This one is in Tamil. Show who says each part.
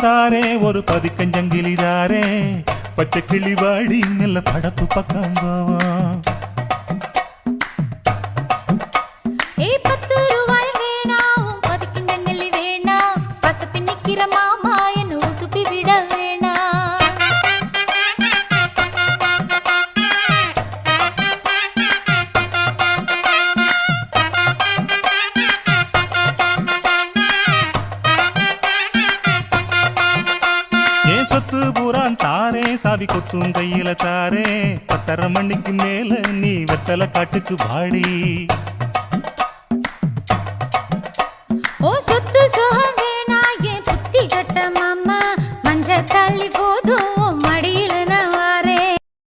Speaker 1: தாரே ஒரு பதிக்கஞ்சங்கிலி தாரே பச்சை கிளி வாடி நல்ல படப்பு பக்கம் போவோம்.
Speaker 2: மாமா என்ன உசுப்பி விட வேணா.
Speaker 1: ஏன் சொத்து பூரான் தாரே சாவி கொத்தும் கையில தாரே 10:30 மணிக்கு மேல நீ வெத்தலை காட்டுக்கு பாடி.